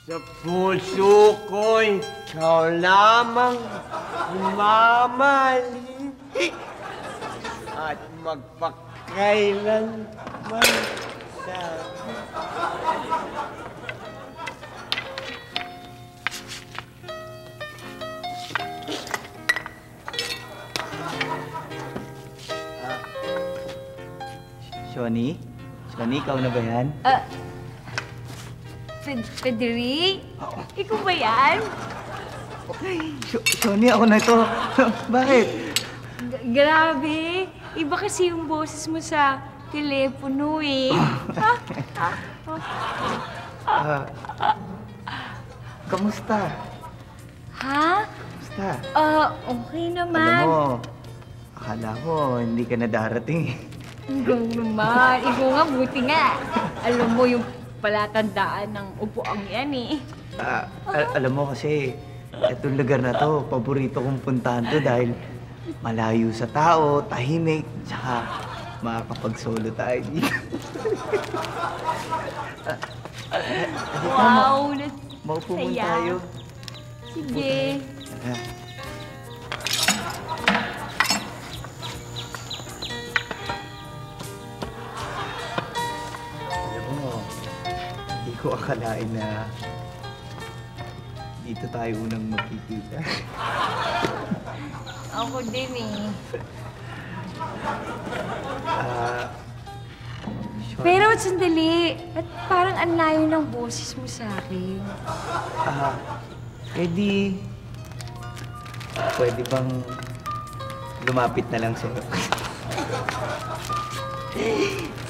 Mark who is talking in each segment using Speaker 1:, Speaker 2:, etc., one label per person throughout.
Speaker 1: Sa puso ko'y ikaw lamang mamahalin at magpakailanman sa
Speaker 2: Shoni? Shoni, ikaw na ba yan?
Speaker 3: Frederic? Ikaw ba yan?
Speaker 2: Shoni, ako na ito. Bakit?
Speaker 3: Grabe. Iba kasi yung boses mo sa telepono eh.
Speaker 2: Kamusta?
Speaker 3: Ha?
Speaker 2: Kamusta?
Speaker 3: Okay naman.
Speaker 2: Alam mo, akala ko hindi ka na darating.
Speaker 3: Ikaw naman. Ikaw nga, buti nga. Alam mo yung palatandaan ng upuang yan eh.
Speaker 2: Alam mo kasi, itong lugar na to, paborito kong puntahan to dahil malayo sa tao, tahimik, tsaka makakapag-solo tayo dito.
Speaker 3: Wow!
Speaker 2: Maupo muna
Speaker 3: Saya.
Speaker 2: tayo.
Speaker 3: Sige.
Speaker 2: Alam mo, hindi ko akalain na dito tayo unang magkikita.
Speaker 3: Ako din eh. Pero sandali, at parang ang layo ng boses mo sa akin.
Speaker 2: Pwede bang lumapit na lang sa'yo?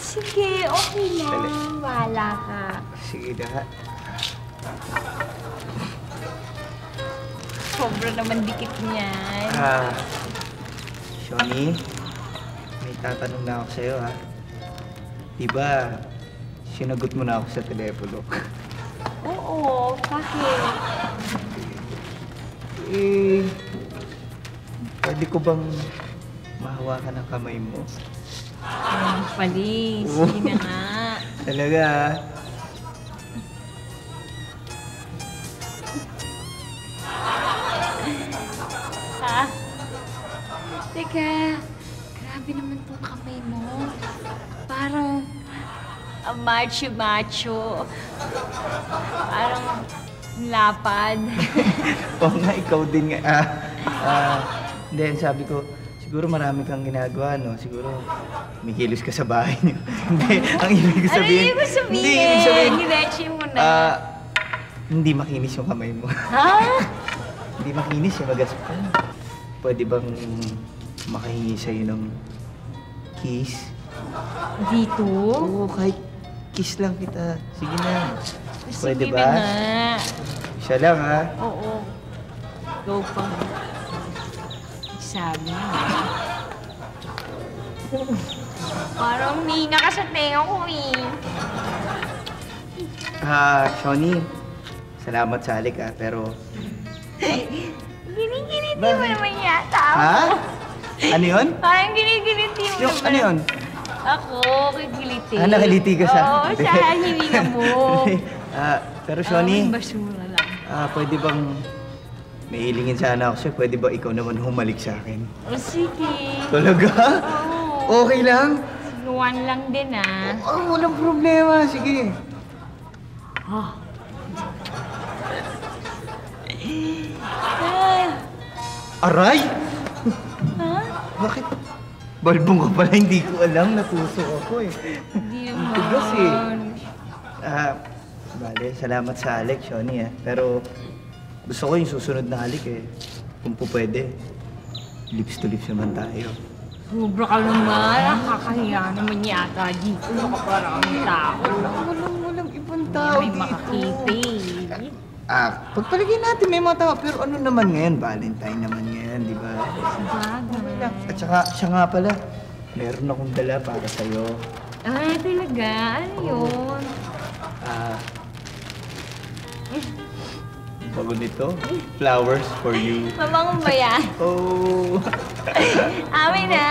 Speaker 3: Sige, okay lang. Wala ka.
Speaker 2: Sige na.
Speaker 3: Sobra naman dikit niyan.
Speaker 2: Shoni, may tatanong na ako sa'yo, ha? Diba, sinagot mo na ako sa telepono?
Speaker 3: Oo, bakit?
Speaker 2: Pwede ko bang mahawakan ang kamay mo?
Speaker 3: Pali, sige na nga.
Speaker 2: Talaga,
Speaker 3: Ha? Teka, grabe naman tong kamay mo. Parang macho-macho. Parang lapad.
Speaker 2: Oo nga, ikaw din nga. Then sabi ko, siguro marami kang ginagawa, no? Siguro may kilos ka sa bahay niyo. Hindi, ang ibig ko sabihin...
Speaker 3: Ano ibig sabihin?
Speaker 2: Hindi, ibig sabihin...
Speaker 3: Diretso mo na.
Speaker 2: Hindi makinis yung kamay mo.
Speaker 3: Ha?
Speaker 2: Hindi makinis yung magaspan. Pwede bang makahingi sa'yo ng kiss?
Speaker 3: Dito?
Speaker 2: Oo, kahit kiss lang kita. Sige na. Pwede
Speaker 3: Sige
Speaker 2: ba?
Speaker 3: na nga.
Speaker 2: Isa lang, ha?
Speaker 3: Oo. Go pa. Sabi na. Parang nina ka sa tenga ko eh.
Speaker 2: Shoni, salamat sa halik, ha? Pero...
Speaker 3: Giniginiti mo naman yata ako.
Speaker 2: Ha? Ano yun?
Speaker 3: Parang giniginiti mo
Speaker 2: Yung,
Speaker 3: naman.
Speaker 2: ano yun?
Speaker 3: Ako, kikiliti.
Speaker 2: Nakiliti ka sa...
Speaker 3: Oo, sa hininga mo.
Speaker 2: Pero Shoni,
Speaker 3: Basura lang.
Speaker 2: pwede bang... May hilingin sana ako sa'yo. Pwede ba ikaw naman humalik sa akin?
Speaker 3: O sige.
Speaker 2: Talaga?
Speaker 3: Oo.
Speaker 2: Okay lang?
Speaker 3: One lang din ah.
Speaker 2: Walang problema. Sige.
Speaker 3: Ah.
Speaker 2: Aray!
Speaker 3: Ha?
Speaker 2: Bakit? Balbong ka pala, hindi ko alam. Natusok ako eh.
Speaker 3: Hindi naman.
Speaker 2: Tigas eh. Bale, salamat sa halik, Shoni eh. Pero gusto ko yung susunod na halik eh. Kung po pwede, lips to lips naman tayo.
Speaker 3: Sobra ka naman. Nakakahiya naman yata dito. Nakaparami tao.
Speaker 2: Walang ibang tao
Speaker 3: May
Speaker 2: dito.
Speaker 3: makakiti.
Speaker 2: Pagpalagay natin may mga tao. Pero ano naman ngayon? Valentine naman ngayon, di ba?
Speaker 3: Sabagay.
Speaker 2: At saka, siya nga pala, meron akong dala para sa'yo.
Speaker 3: Ay, talaga? Ano yun?
Speaker 2: Bago nito, flowers for you.
Speaker 3: Mabango ba yan?
Speaker 2: Oh!
Speaker 3: Amin na!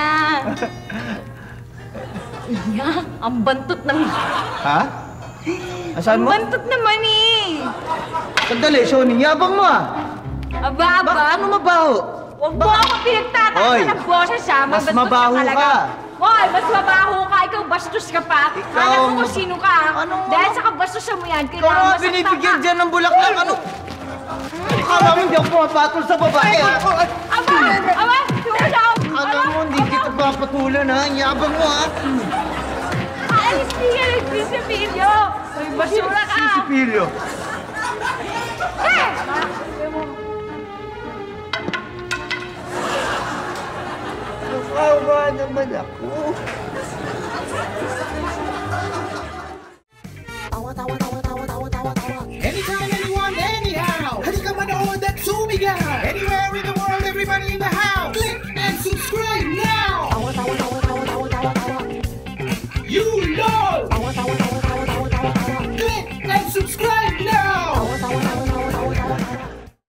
Speaker 3: Yeah, ang bantot naman.
Speaker 2: Ha? Asan
Speaker 3: Ang
Speaker 2: mo?
Speaker 3: bantot naman eh!
Speaker 2: Sandali, Shoni, yabang mo ah.
Speaker 3: Aba,
Speaker 2: Ano mabaho?
Speaker 3: Huwag mo ako
Speaker 2: Hoy,
Speaker 3: pinagtatanggol ng boses ha.
Speaker 2: mas mabaho ka.
Speaker 3: Hoy, mas mabaho ka. Ikaw bastos ka pa.
Speaker 2: Ikaw-
Speaker 3: Alam mo kung sino ka ha?
Speaker 2: Anong-
Speaker 3: Dahil sa kabastusan mo yan,
Speaker 2: Ikaw
Speaker 3: kailangan
Speaker 2: nga
Speaker 3: masaktan
Speaker 2: binibigyan
Speaker 3: ka.
Speaker 2: dyan ng bulaklak. Ano? Akala mo hindi ako pumapatol sa babae ah.
Speaker 3: Aba! Aba! Ikaw!
Speaker 2: Alam mo, hindi kita papatulan ha. Ang yabang mo ha.
Speaker 3: Alis niya ng Pisipilyo! May basura ka!
Speaker 2: Sisipilyo.
Speaker 3: Eh!
Speaker 1: Nakawa naman ako.